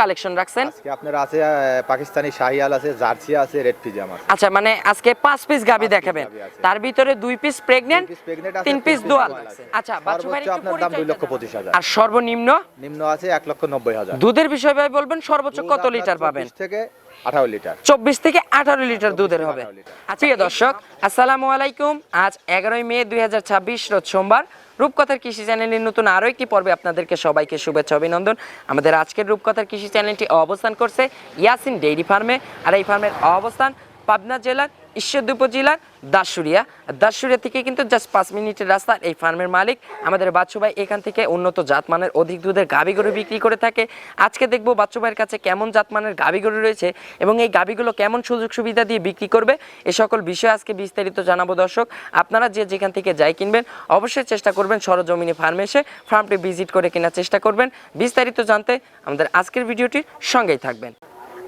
Collection রাখছেন? আজকে আপনার আছে পাকিস্তানি শাহিয়াল আছে, জার্সি আছে, রেড ফিজিয়াম আছে। আচ্ছা, মানে আজকে 5 পিস গাবি দেখাবেন, তার ভিতরে 2 পিস প্রেগন্যান্ট, 3 পিস দোয়াল। আচ্ছা, বাচ্চু ভাই আপনার দাম 2,25,000। আর সর্বনিম্ন নিম্ন আছে 1,90,000। দুধের বিষয় ভাই বলবেন সর্বোচ্চ কত লিটার পাবেন? 24 থেকে 18 লিটার। 24 থেকে 18 লিটার দুধের হবে। আচ্ছা প্রিয় দর্শক, আসসালামু আলাইকুম। আজ 11 মে 2026 রোজ সোমবার। রূপকথার কৃষি চ্যানেলের নতুন আরো একটি পর্বে আপনাদেরকে সবাইকে শুভেচ্ছা অভিনন্দন। আমাদের আজকের রূপকথার কৃষি চ্যানেলটি অবস্থান করছে ইয়াসিন ডেইরি ফার্মে, আর এই ফার্মের অবস্থান পাবনা জেলার ঈশ্বরদী উপজেলার দাসুরিয়া থেকে কিন্তু জাস্ট 5 মিনিটের রাস্তা। এই ফার্মের মালিক আমাদের বাচ্চু ভাই এখান থেকে উন্নত জাতমানের অধিক দুধের গাভী গরু বিক্রি করে থাকে। আজকে দেখবো বাচ্চু ভাইয়ের কাছে কেমন জাতমানের গাভী গরু রয়েছে এবং এই গাভীগুলো কেমন সুযোগ সুবিধা দিয়ে বিক্রি করবে, এ সকল বিষয় আজকে বিস্তারিত জানাবো। দর্শক, আপনারা যে যেখান থেকে যাই কিনবেন অবশ্যই চেষ্টা করবেন সরজমিনে ফার্মে এসে ফার্মটি ভিজিট করে কেনার চেষ্টা করবেন। বিস্তারিত জানতে আমাদের আজকের ভিডিওটির সঙ্গেই থাকবেন।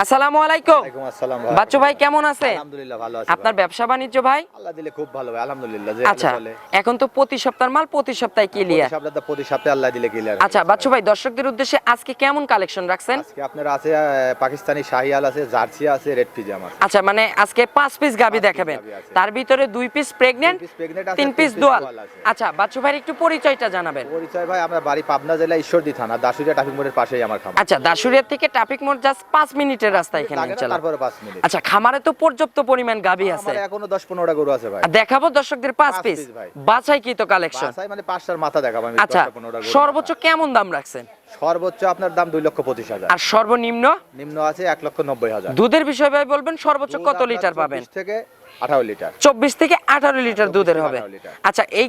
আসসালামু আলাইকুম। ওয়ালাইকুম আসসালাম ভাই। বাচ্চু ভাই কেমন আছেন? আলহামদুলিল্লাহ ভালো আছি। আপনার ব্যবসা বাণিজ্য ভাই? আল্লাহ দিলে খুব ভালো ভাই, আলহামদুলিল্লাহ। যে আচ্ছা, এখন তো প্রতি সপ্তাহের মাল প্রতি সপ্তাহে ক্লিয়ার। প্রতি সপ্তাহে আল্লাহ দিলে ক্লিয়ার। আচ্ছা বাচ্চু ভাই, দর্শকদের উদ্দেশ্যে আজকে কেমন কালেকশন রাখছেন? আজকে আপনার আছে পাকিস্তানি শাহিয়াল আছে, জার্সি আছে, রেড ফিজিয়াম আছে। আচ্ছা, মানে আজকে 5 পিস গাবি দেখাবেন, তার ভিতরে 2 পিস প্রেগন্যান্ট, 3 পিস দোয়াল। আচ্ছা বাচ্চু ভাই একটু পরিচয়টা জানাবেন। পরিচয় ভাই, আমার বাড়ি পাবনা জেলা ঈশ্বরদী থানা, দাসুরিয়া ট্রাফিক মোড়ের পাশেই আমার খামার। আচ্ছা, দাসুরিয়া থেকে ট্রাফিক মোড় জাস্ট 5 মিনিটের রাস্তা এখানে ইনশাআল্লাহ। তারপরে 5 মিনিট। আচ্ছা, খামারে তো পর্যাপ্ত পরিমাণ গাবি আছে। আমার এখনো 10-15টা গরু আছে ভাই। দেখাবো দর্শকদের 5 পিস বাছাই কি তো কালেকশন। বাছাই মানে 5টার মাথা দেখাবো আমি। আচ্ছা, 10-15টা গরু। সর্বোচ্চ কেমন দাম রাখছেন? সর্বোচ্চ আপনার দাম 2,25,000। আর সর্বনিম্ন? নিম্ন আছে 1,90,000। দুধের বিষয় ভাই বলবেন সর্বোচ্চ কত লিটার পাবেন? 24 থেকে 18 লিটার। 24 থেকে 18 লিটার দুধের হবে। আচ্ছা, এই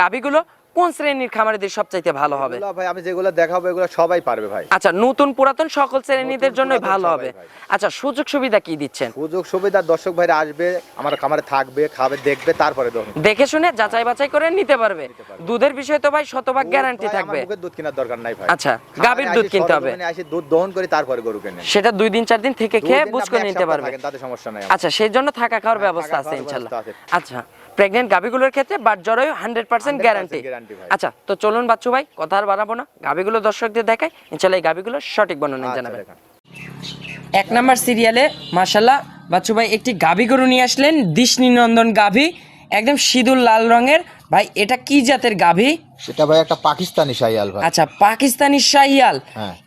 গাবিগুলো কোন শ্রেণীর খামারিদের সবচাইতে ভালো হবে? ভাই আমি যেগুলো দেখাবো এগুলো সবাই পারবে ভাই। আচ্ছা, নতুন পুরাতন সকল শ্রেণীদের জন্যই ভালো হবে। আচ্ছা, সুযোগ সুবিধা কি দিচ্ছেন? সুযোগ সুবিধা দর্শক ভাইরা আসবে, আমার খামারে থাকবে, খাবে, দেখবে, তারপরে দেখে শুনে যাচাই বাছাই করে নিতে পারবে। দুধের বিষয় তো ভাই শতভাগ গ্যারান্টি থাকবে। মুখের দুধ কেনার দরকার নাই ভাই। আচ্ছা, গাভীর দুধ কিনতে হবে। মানে আসি দুধ দহন করে তারপরে গরু কেনেন। সেটা 2 দিন 4 দিন থেকে খেয়ে বুঝ করে নিতে পারবে। তাতে সমস্যা নাই। আচ্ছা, সেই জন্য থাকা খাওয়ার ব্যবস্থা আছে ইনশাআল্লাহ। আচ্ছা, প্রেগন্যান্ট গাভীগুলোর ক্ষেত্রে বাট জরায়ু 100% গ্যারান্টি। আচ্ছা, তো চলুন বাচ্চু ভাই কথা আর বাড়াবো না, গাভীগুলো দর্শকদের দেখাই, ইনশাআল্লাহ এই গাভীগুলোর সঠিক বর্ণনা জানাবেন। 1 নাম্বার সিরিয়ালে মাশাআল্লাহ বাচ্চু ভাই একটি গাভী গরু নিয়ে আসলেন, দৃষ্টিনন্দন গাভী, একদম সিঁদুর লাল রঙের। ভাই এটা কি জাতের গাভী? সেটা ভাই একটা পাকিস্তানি শাহিয়াল ভাই। আচ্ছা, পাকিস্তানি শাহিয়াল।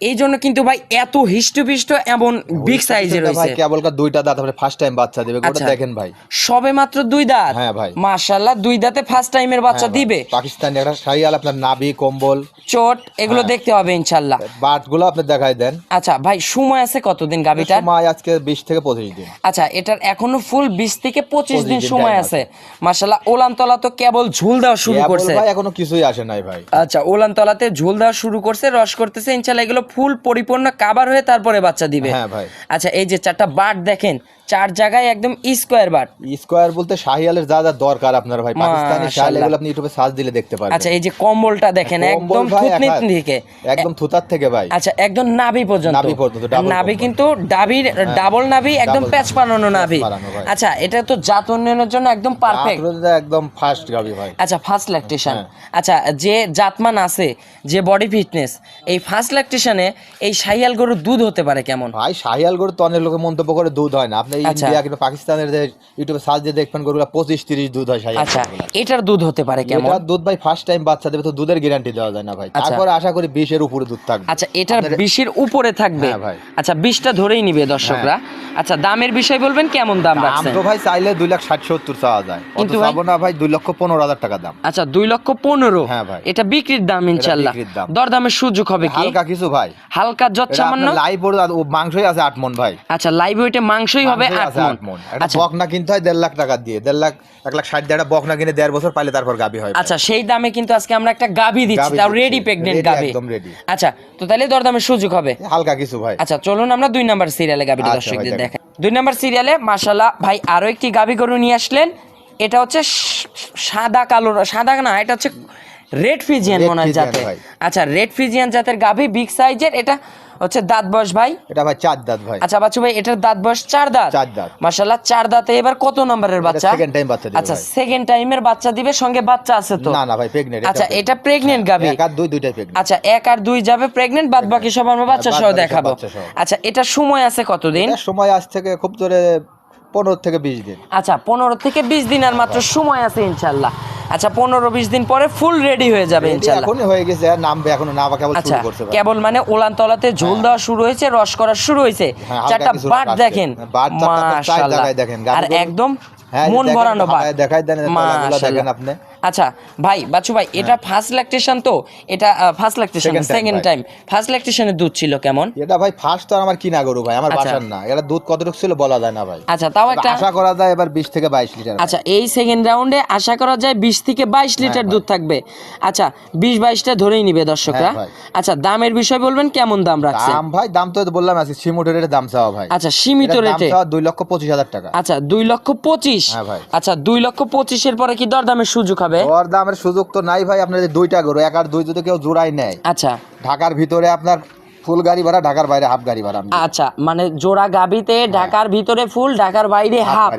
এই জন্য কিন্তু ভাই এত হিষ্টপিষ্ট এবং বিগ সাইজের হইছে। ভাই কেবল 2টা দাঁত, আপনি ফার্স্ট টাইম বাচ্চা দিবে। গোটা দেখেন ভাই, সবে মাত্র 2 দাঁত। হ্যাঁ ভাই, মাশাআল্লাহ 2 দাঁতে ফার্স্ট টাইমের বাচ্চা দিবে। পাকিস্তানি একটা শাহিয়াল, আপনার নাভি, কম্বল, চোট এগুলো দেখতে হবে ইনশাআল্লাহ। বাটগুলো আপনি দেখাই দেন। আচ্ছা ভাই, সময় আছে কতদিন গাভীটার? সময় আজকে 20 থেকে 25 দিন। আচ্ছা, এটার এখনো ফুল 20 থেকে 25 দিন সময় আছে। মাশাআল্লাহ ওলান তলা তো কেবল ঝুল দেওয়া শুরু করছে ভাই, এখনো কিছুই আসে নাই ভাই। আচ্ছা, ওলান তলাতে ঝুল দেওয়া শুরু করছে, রস করতেছে ইনশাআল্লাহ। এগুলো ফুল পরিপূর্ণ কাভার হয়ে তারপরে বাচ্চা দিবে। হ্যাঁ ভাই। আচ্ছা, এই যে 4টা বাট দেখেন, 4 জায়গায় একদম স্কয়ার বাট। স্কয়ার বলতে শাহিয়ালের যা যা দরকার আপনার ভাই, পাকিস্তানি শাহিয়াল এগুলো আপনি ইউটিউবে সার্চ দিলে দেখতে পারবেন। আচ্ছা, এই যে কম্বলটা দেখেন একদম থুতনি থেকে একদম থুতার থেকে ভাই, আচ্ছা একদম নাভি পর্যন্ত। নাভি কিন্তু ডাবির ডাবল নাভি, একদম প্যাচ পানানো নাভি। আচ্ছা, এটা তো জাত উন্নয়নের জন্য একদম পারফেক্ট, একদম ফার্স্ট গাভী ভাই। আচ্ছা, ফার্স্ট ল্যাকটেশন। আচ্ছা, যে জাতমান আছে, যে বডি ফিটনেস, এই ফার্স্ট ল্যাকটেশনে এই শাহিয়াল গরুর দুধ হতে পারে কেমন? ভাই শাহিয়াল গরু তো অনেক লোকে মন্তব্য করে দুধ হয় না। আপনি ইন্ডিয়া কিংবা পাকিস্তানের যে ইউটিউবে সার্চ দিয়ে দেখবেন গরুগুলো 25-30 দুধ হয় শাহিয়াল। আচ্ছা, এটার দুধ হতে পারে কেমন? এটার দুধ ভাই ফার্স্ট টাইম বাচ্চা দেবে তো দুধের গ্যারান্টি দেওয়া যায় না ভাই। তারপর আশা করি 20 এর উপরে দুধ থাকবে। আচ্ছা, এটার 20 এর উপরে থাকবে। হ্যাঁ ভাই। আচ্ছা, 20টা ধরেই নিবে দর্শকরা। আচ্ছা, দামের বিষয় বলবেন কেমন দাম রাখছেন? দাম তো ভাই চাইলে 2,60,70 চাওয়া যায়, কিন্তু চাবো না ভাই 2,15,000 টাকা দাম। আচ্ছা, 2,15,000। হ্যাঁ ভাই, এটা বিক্রির দাম ইনশাআল্লাহ। দরদামের সুযোগ হবে কি? হালকা কিছু ভাই, হালকা যৎসামান্য। লাইভ মাংসই আছে 8 মণ ভাই। আচ্ছা, লাইভ ওয়েটে মাংসই হবে 8 মণ। আচ্ছা, বকনা কিনতে হয় 1.5 লাখ টাকা দিয়ে, 1,60,000 টাকা বকনা কিনে 1.5 বছর পাইলে তারপর গাবি হয়। আচ্ছা, সেই দামে কিন্তু আজকে আমরা একটা গাবি দিচ্ছি, তাও রেডি প্রেগন্যান্ট গাবি, একদম রেডি। আচ্ছা, তো তাহলে দরদামের সুযোগ হবে হালকা কিছু ভাই। আচ্ছা, চলুন আমরা 2 নাম্বার সিরিয়ালে গাবিটা দর্শকদের দেখাই। 2 নাম্বার সিরিয়ালে মাশাআল্লাহ ভাই আরো একটি গাবি গরু নিয়ে আসলেন। এটা হচ্ছে সাদা কালো, সাদা না, এটা হচ্ছে রেড ফিজিয়ান মনে হয় জাতের। আচ্ছা, রেড ফিজিয়ান জাতের গাভী, বিগ সাইজের। এটা হচ্ছে দাঁত বয়স ভাই? এটা ভাই 4 দাঁত ভাই। আচ্ছা বাচ্চু ভাই এটার দাঁত বয়স 4 দাঁত? 4 দাঁত। মাশাআল্লাহ 4 দাঁতে এবার কত নম্বরের বাচ্চা? সেকেন্ড টাইম বাচ্চা দিবে। আচ্ছা সেকেন্ড টাইমের বাচ্চা দিবে, সঙ্গে বাচ্চা আছে তো? না ভাই প্রেগন্যান্ট। আচ্ছা এটা প্রেগন্যান্ট গাভী? 1 আর 2 দুইটাই প্রেগন্যান্ট। আচ্ছা 1 আর 2 যাবে প্রেগন্যান্ট, বাদ বাকি সব আমরা বাচ্চা সহ দেখাবো। আচ্ছা এটা সময় আছে কতদিন? এটা সময় আজ থেকে খুব জোরে 15 থেকে 20 দিন। আচ্ছা 15 থেকে 20 দিন আর মাত্র সময় আছে ইনশাআল্লাহ। আচ্ছা 15-20 দিন পরে ফুল রেডি হয়ে যাবে ইনশাআল্লাহ। এখনই হয়ে গেছে, আর নামবে এখনো না, কেবল শুরু করছে ভাই। কেবল মানে ওলান তলাতে ঝোল দেওয়া শুরু হয়েছে, রস করা শুরু হয়েছে। চারটা বাট দেখেন মাশাআল্লাহ, আর একদম মন ভরানো বাট দেখাই দেন, তলাগুলো দেখেন আপনি। আচ্ছা ভাই বাচ্চু ভাই এটা ফার্স্ট ল্যাকটেশন, তো এটা first lactation second time. First ল্যাকটেশনের দুধ ছিল কেমন? এটা ভাই ফার্স্ট তো আমার কিনা গরু ভাই, আমার বাসার না। এটা দুধ কতটুকু ছিল বলা যায় না ভাই। আচ্ছা তাও একটা আশা করা যায় এবার 20 থেকে 22 লিটার। আচ্ছা এই সেকেন্ড রাউন্ডে আশা করা যায় 20 থেকে 22 লিটার দুধ থাকবে। আচ্ছা 20-22টা ধরেই নিবে দর্শকরা। আচ্ছা দামের বিষয় বলবেন, কেমন দাম রাখছেন? দাম ভাই, দাম তো বললাম আছে সীমিত রেটে দাম চাওয়া ভাই। আচ্ছা সীমিত রেটে 2,25,000 টাকা। আচ্ছা 2,25,000। হ্যাঁ ভাই। আচ্ছা 2,25,000 এর পরে কি দরদামের সুযোগ হবে? দরদামের সুযোগ তো নাই ভাই, আপনার দুইটা গরু, 1 আর 2 যদি কেউ জোড়াই নেয়। আচ্ছা ঢাকার ভিতরে আপনার ফুল গাড়ি ভাড়া, ঢাকার বাইরে হাফ গাড়ি ভাড়া। আচ্ছা মানে জোড়া গাবিতে ঢাকার ভিতরে ফুল, ঢাকার বাইরে হাফ।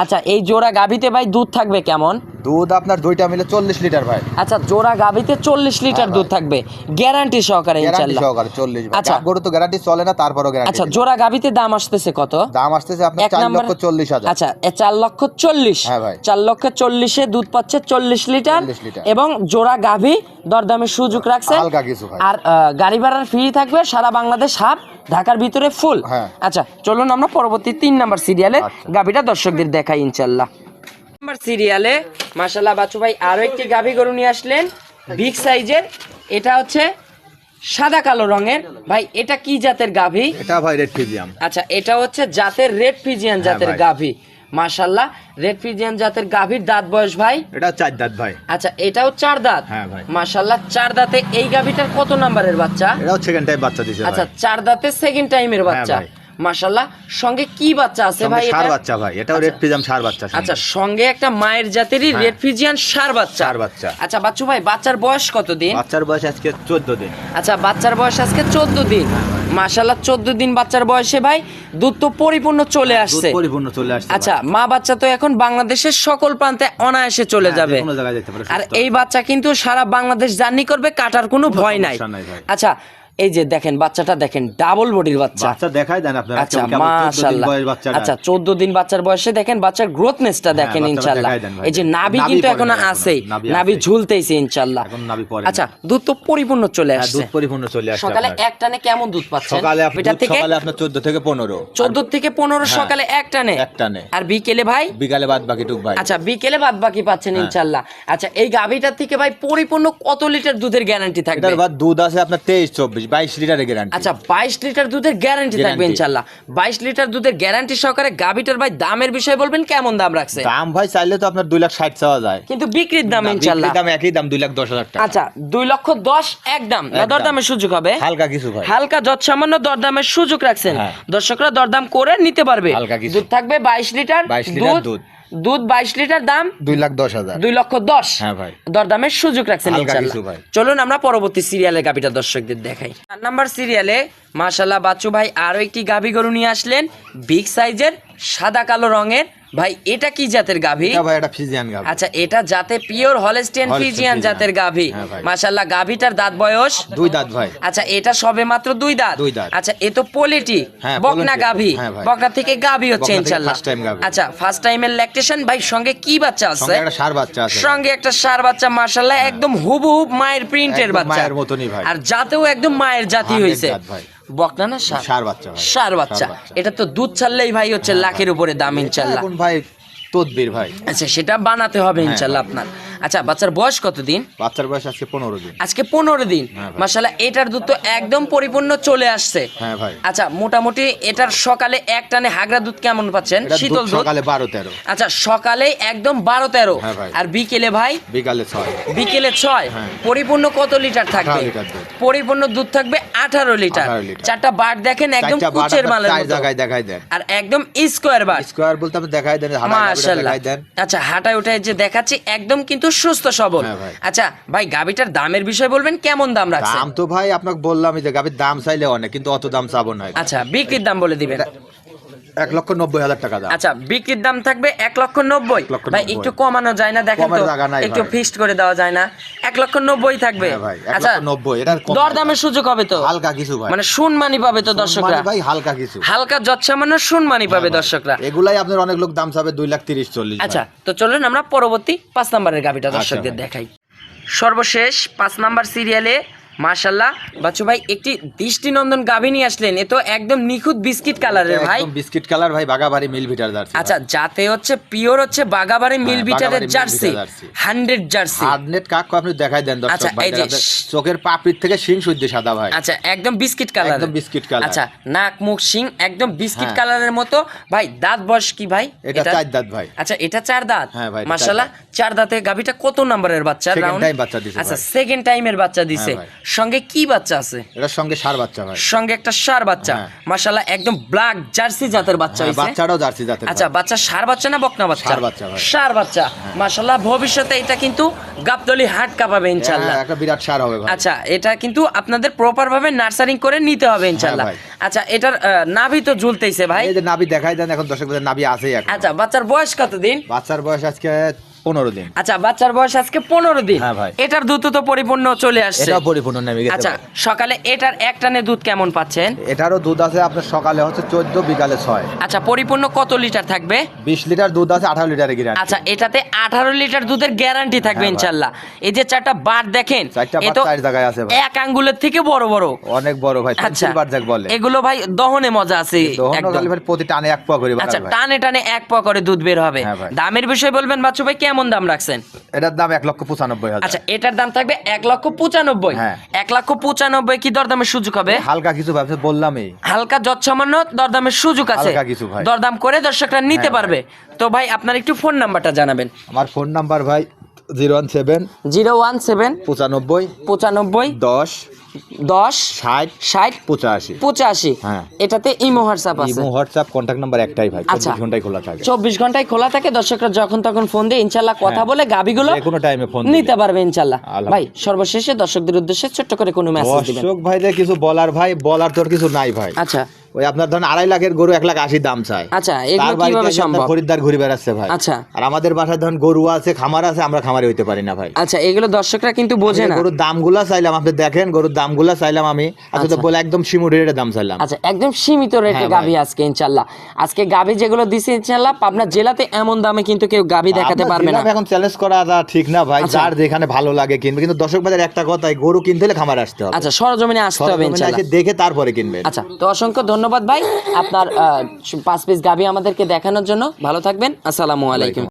আচ্ছা এই জোড়া গাবিতে ভাই দুধ থাকবে কেমন? দুধ আপনার দুইটা মিলে 40 লিটার ভাই। আচ্ছা জোড়া গাবিতে 40 লিটার দুধ থাকবে গ্যারান্টি সহকারে ইনশাআল্লাহ। গ্যারান্টি সহকারে 40 ভাই। আচ্ছা গরু তো গ্যারান্টি চলে না, তারপরও গ্যারান্টি। আচ্ছা জোড়া গাবিতে দাম আসতেছে কত? দাম আসতেছে আপনার 4,40,000। আচ্ছা 4,40,000। হ্যাঁ ভাই। 4,40,000 দুধ পাচ্ছে 40 লিটার, এবং জোড়া গাভী দরদামের সুযোগ রাখছে হালকা কিছু ভাই। আর গাড়ি ভাড়ার ফ্রি থাকবে সারা বাংলাদেশ হাফ, ঢাকার ভিতরে ফুল। আচ্ছা চলুন আমরা পরবর্তী 3 নাম্বার সিরিয়ালে গাভীটা দর্শকদের দেখাই ইনশাআল্লাহ। নাম্বার সিরিয়ালে মাশাআল্লাহ বাচ্চু ভাই আরো একটি গাভী গরু নিয়ে আসলেন বিগ সাইজের। এটা হচ্ছে সাদা কালো রঙের। ভাই এটা কি জাতের গাভী? এটা ভাই রেড ফিজিয়ান। আচ্ছা এটা হচ্ছে জাতের রেড ফিজিয়ান জাতের গাভী। মাশাআল্লাহ রেড ফিজিয়ান জাতের গাভীর দাঁত বয়স ভাই? এটা 4 দাঁত ভাই। আচ্ছা এটাও 4 দাঁত? হ্যাঁ ভাই। মাশাআল্লাহ 4 দাঁতে এই গাভীটার কত নাম্বারের বাচ্চা? এটাও সেকেন্ড টাইম বাচ্চা দিছে ভাই। আচ্ছা 4 দাঁতে সেকেন্ড টাইমের বাচ্চা। মাশাআল্লাহ সঙ্গে কি বাচ্চা আছে ভাই? এটা ষাঁড় বাচ্চা ভাই, এটাও রেড ফিজিয়ান ষাঁড় বাচ্চা। আচ্ছা সঙ্গে একটা মায়ের জাতেরই রেড ফিজিয়ান ষাঁড় বাচ্চা। আচ্ছা বাচ্চু ভাই বাচ্চার বয়স কত দিন? বাচ্চার বয়স আজকে 14 দিন। আচ্ছা বাচ্চার বয়স আজকে 14 দিন। মাশাআল্লাহ 14 দিন বাচ্চার বয়সে ভাই দুধ তো পরিপূর্ণ চলে আসছে। পরিপূর্ণ চলে আসছে। আচ্ছা মা বাচ্চা তো এখন বাংলাদেশের সকল প্রান্তে অনায়াসে চলে যাবে। কোনো জায়গায় যেতে পারে। আর এই বাচ্চা কিন্তু সারা বাংলাদেশ জার্নি করবে, কাটার কোনো ভয় নাই। আচ্ছা এই যে দেখেন বাচ্চাটা দেখেন, ডাবল বডির বাচ্চা। বাচ্চা দেখাই দেন আপনারা। আচ্ছা মাশাআল্লাহ। আচ্ছা 14 দিন বাচ্চার বয়সে দেখেন বাচ্চার গ্রোথনেসটা দেখেন ইনশাআল্লাহ। এই যে নাভি কিন্তু এখনো আছেই, নাভি ঝুলতেইছে ইনশাআল্লাহ। আচ্ছা দুধ তো পরিপূর্ণ চলে আসছে। দুধ পরিপূর্ণ চলে আসছে। সকালে এক টানে কেমন দুধ পাচ্ছেন? সকালে আপনার 14 থেকে 15। 14 থেকে 15 সকালে এক টানে। আর বিকেলে ভাই? বিকালে বাদ বাকি টুক ভাই। আচ্ছা বিকেলে বাদ বাকি পাচ্ছেন ইনশাআল্লাহ। আচ্ছা এই গাভীটার থেকে ভাই পরিপূর্ণ কত লিটার দুধের গ্যারান্টি থাকবে? এটার বাদ দুধ আছে আপনার 23-24 22 লিটারের গ্যারান্টি। আচ্ছা 22 লিটার দুধের গ্যারান্টি থাকবে ইনশাআল্লাহ। 22 লিটার দুধের গ্যারান্টি সহকারে গাভীটার ভাই দামের বিষয় বলবেন, কেমন দাম রাখছে? দাম ভাই চাইলে তো আপনার 2,60,000 চাওয়া যায়, কিন্তু বিক্রির দাম ইনশাআল্লাহ বিক্রির দাম একই দাম 2,10,000 টাকা। আচ্ছা 2,10,000 একদম না, দরদামের সুযোগ হবে হালকা কিছু ভাই, হালকা যত সামান্য দরদামের সুযোগ রাখছেন। দর্শকরা দরদাম করে নিতে পারবে। দুধ থাকবে 22 লিটার দুধ। 22 লিটার দাম 2,10,000। 2,10,000 হ্যাঁ ভাই, দরদামের সুযোগ রাখছেন ইনশাআল্লাহ। চলুন আমরা পরবর্তী সিরিয়ালে গাভীটা দর্শকদের দেখাই। 4 নাম্বার সিরিয়ালে মাশাআল্লাহ বাচ্চু ভাই আরো একটি গাভী গরু নিয়ে আসলেন বিগ সাইজের সাদা কালো রঙের। ভাই এটা কি জাতের গাভী? এটা ভাই এটা ফিজিয়ান গাভী। আচ্ছা এটা জাতে পিওর হলস্টেইন ফিজিয়ান জাতের গাভী। মাশাআল্লাহ গাভীটার দাঁত বয়স 2 দাঁত ভাই। আচ্ছা এটা সবে মাত্র 2 দাঁত। আচ্ছা এ তো পোলেটি বকনা গাভী, বকনা থেকে গাভী হচ্ছে ইনশাআল্লাহ। আচ্ছা ফার্স্ট টাইমের ল্যাকটেশন। ভাই সঙ্গে কি বাচ্চা আছে? সঙ্গে একটা ষাঁড় বাচ্চা আছে। সঙ্গে একটা ষাঁড় বাচ্চা মাশাআল্লাহ একদম হুবহু মায়ের প্রিন্টের বাচ্চা, মায়ের মতনই ভাই। আর জাতেও একদম মায়ের জাতি হইছে। বকনা না ষাঁড় বাচ্চা ভাই, ষাঁড় বাচ্চা। এটা তো দুধ ছাড়লেই ভাই হচ্ছে লাখের উপরে দাম ইনশাআল্লাহ। এখন ভাই তদবির ভাই। আচ্ছা সেটা বানাতে হবে ইনশাআল্লাহ আপনার। আচ্ছা বাচ্চার বয়স কতদিন? বাচ্চার বয়স আজকে 15 দিন। আজকে 15 দিন। মাশাআল্লাহ এটার দুধ তো একদম পরিপূর্ণ চলে আসছে। হ্যাঁ ভাই। আচ্ছা মোটামুটি এটার সকালে এক টানে হাগরা দুধ কেমন পাচ্ছেন? শীতল দুধ সকালে 12-13। আচ্ছা সকালে একদম 12-13। আর বিকেলে ভাই? বিকালে 6। বিকেলে 6। পরিপূর্ণ কত লিটার থাকবে? পরিপূর্ণ দুধ থাকবে 18 লিটার। চারটা বাট দেখেন একদম কুচের মালের মতো। জায়গায় দেখাই দেন। আর একদম স্কয়ার বাট। স্কয়ার বলতে আপনি দেখাই দেন, মাশাআল্লাহ। আচ্ছা হাঁটায় ওঠায় যে দেখাচ্ছি একদম কিন্তু সুস্থ সবল। হ্যাঁ ভাই। আচ্ছা ভাই, গাবিটার দামের বিষয় বলবেন, কেমন দাম রাখছেন? দাম তো ভাই আপনাকে বললাম যে গাবির দাম চাইলে অনেক, কিন্তু অত দাম চাবো না। আচ্ছা, বিক্রির দাম বলে দিবেন। 1,90,000 টাকা দাম। আচ্ছা, বিক্রির দাম থাকবে 1,90,000। 1,90,000 ভাই একটু কমানো যায় না? দেখেন তো, কমার জায়গা নাই একটু ভাই। ফিক্সড করে দেওয়া যায় না? 1,90,000 থাকবে। হ্যাঁ ভাই, আচ্ছা 1,90,000 এটার কম দরদামের সুযোগ হবে তো? হালকা কিছু ভাই, মানে শুনমানি পাবে তো দর্শকরা? মানে ভাই হালকা কিছু, হালকা যৎসামান্য শুনমানি পাবে দর্শকরা। এগুলাই আপনার অনেক লোক দাম চাবে 2,30,40। আচ্ছা, তো চলুন আমরা পরবর্তী 5 নম্বরের গাবিটা দর্শকদের ভাই। দেখাই। সর্বশেষ 5 নাম্বার সিরিয়ালে মাশাআল্লাহ বাচ্চু ভাই একটি দৃষ্টিনন্দন গাভী নিয়ে আসলেন। এ তো একদম নিখুঁত বিস্কিট কালারের ভাই। একদম বিস্কিট কালার ভাই, বাগাবাড়ি মিল ভিটার জার্সি। আচ্ছা, যাতে হচ্ছে পিওর হচ্ছে বাগাবাড়ি মিল বিটারের বাগাবাড়ি মিল জার্সি, বিটার জার্সি। 100 জার্সি। হার্ডনেট কাক আপনি দেখাই দেন আচ্ছা, দর্শক ভাই, এই যে দেখাতে চোখের পাপড়ির থেকে শিং শুদ্ধ সাদা ভাই। আচ্ছা, একদম বিস্কিট কালার। একদম বিস্কিট কালার। আচ্ছা, নাক মুখ শিং একদম বিস্কিট হ্যাঁ। কালারের মতো ভাই। দাঁত বয়স কি ভাই? এটা 4 দাঁত ভাই। আচ্ছা, এটা 4 দাঁত। হ্যাঁ ভাই, এটা মাশাআল্লাহ 4 দাঁতে গাভীটা কত নম্বরের বাচ্চা? Second রাউন্ড time বাচ্চা দিছে আচ্ছা, ভাই। সেকেন্ড টাইমের বাচ্চা দিছে। ভাই। সঙ্গে কি বাচ্চা আছে? এটার সঙ্গে ষাঁড় বাচ্চা ভাই। সঙ্গে একটা ষাঁড় বাচ্চা। হ্যাঁ। মাশাআল্লাহ একদম ব্ল্যাক জার্সি জাতের বাচ্চা হ্যাঁ, হইছে। বাচ্চাটাও জার্সি জাতের। আচ্ছা, বাচ্চা ষাঁড় বাচ্চা না বকনা বাচ্চা? ষাঁড় বাচ্চা ভাই। ষাঁড় বাচ্চা। মাশাআল্লাহ ভবিষ্যতে এটা কিন্তু গাবতলী হাট কাঁপাবে ইনশাআল্লাহ। একটা বিরাট ষাঁড় হবে ভাই। আচ্ছা, এটা কিন্তু আপনাদের প্রপার ভাবে নার্সারিং করে নিতে হবে ইনশাআল্লাহ। ভাই। আচ্ছা, এটার নাভি তো ঝুলতেইছে ভাই। এই যে নাভি দেখাই দেন, এখন দর্শকদের নাভি আছেই এখন। আচ্ছা, বাচ্চার বয়স কত দিন? বাচ্চার বয়স আজকে 15 দিন। আচ্ছা, বাচ্চার বয়স আজকে 15 দিন। হ্যাঁ ভাই। এটার দুধ তো পরিপূর্ণ চলে আসছে। এটাও পরিপূর্ণ নেমে গেছে আচ্ছা, ভাই। সকালে এটার এক টানে দুধ কেমন পাচ্ছেন? এটারও দুধ আছে আপনার সকালে হচ্ছে 14, বিকালে 6। আচ্ছা, পরিপূর্ণ কত লিটার থাকবে? 20 লিটার দুধ আছে, 18 লিটারের গ্যারান্টি। আচ্ছা, এটাতে 18 লিটার দুধের গ্যারান্টি থাকবে হ্যাঁ ভাই। ইনশাআল্লাহ। এই যে 4টা বার দেখেন, চারটা এ বার তো 4 জায়গায় আছে ভাই। এক আঙ্গুলের থেকে বড় বড়। অনেক বড় ভাই, আচ্ছা, পেন্সিল বার জ্যাক বলে। এগুলো ভাই দহনে মজা আছে দহন একদম। গালি ভাই প্রতি টানে 1 পোয়া করে আচ্ছা, বাড়ায় ভাই। টানে টানে 1 পোয়া করে দুধ বের হবে। হ্যাঁ ভাই। দামের বিষয় বলবেন বাচ্চু ভাই, কেমন দাম রাখছেন? এটার দাম 1,95,000। আচ্ছা, এটার দাম থাকবে 1,95,000। হ্যাঁ। 1,95,000 কি দরদামের সুযোগ হবে? হালকা কিছু ভাবছে বললামই। হালকা যৎসামান্য দরদামের সুযোগ আছে। হালকা কিছু ভাই। দরদাম করে দর্শকরা নিতে হ্যাঁ পারবে। তো ভাই আপনার একটু ফোন নাম্বারটা জানাবেন। আমার ফোন নাম্বার ভাই 017 017 95 95 10 10 60 60 85। 85। হ্যাঁ। এটাতে ইমো হোয়াটসঅ্যাপ আছে। ইমো হোয়াটসঅ্যাপ কন্টাক্ট নাম্বার একটাই ভাই, আচ্ছা। 24 ঘন্টায় খোলা থাকে। 24 ঘন্টায় খোলা থাকে। দর্শকরা যখন তখন ফোন দিয়ে ইনশাআল্লাহ কথা বলে গাবিগুলো যে কোনো টাইমে ফোন নিতে পারবে ইনশাআল্লাহ। আল্লাহ। ভাই সর্বশেষে দর্শকদের উদ্দেশ্যে ছোট্ট করে কোনো মেসেজ দিবেন। দর্শক ভাইদের কিছু বলার ভাই, বলার তোর কিছু নাই ভাই। আচ্ছা ওই আপনার ধরেন 2.5 লাখের গরু 1,80,000 দাম চায়। আচ্ছা, এগুলো তার বাড়িতে কিভাবে এসে আপনার সম্ভব? খরিদ্দার ঘুরে বেড়াচ্ছে ভাই। আচ্ছা। আর আমাদের বাসায় ধরেন গরু আছে, খামার আছে, আমরা খামারে হইতে পারি না ভাই। আচ্ছা, এগুলো দর্শকরা কিন্তু বোঝে না। গরুর দামগুলা চাইলাম, আপনি দেখেন গরুর দামগুলা চাইলাম আমি, আসলে বলে একদম সীমিত রেটের দাম চাইলাম। আচ্ছা, একদম সীমিত রেটে হ্যাঁ গাভী আজকে ইনশাআল্লাহ। আজকে গাভী যেগুলো দিছে ইনশাআল্লাহ পাবনা জেলাতে এমন দামে কিন্তু কেউ গাভী দেখাতে আপনার পারবে না। জেলাতে এখন চ্যালেঞ্জ করা ঠিক না ভাই, আচ্ছা। যার যেখানে ভালো লাগে কিনবে। কিন্তু দর্শক ভাইদের একটা কথাই, গরু কিনতে হলে খামারে আসতে হবে। আচ্ছা, সরজমিনে আসতে হবে সরজমিনে ইনশাআল্লাহ। এসে দেখে তারপরে কিনবেন। আচ্ছা, তো অসংখ্য ধন্যবাদ ভাই আপনার 5 পিস গাভী আমাদেরকে দেখানোর জন্য। ভালো থাকবেন। আসসালামু আলাইকুম।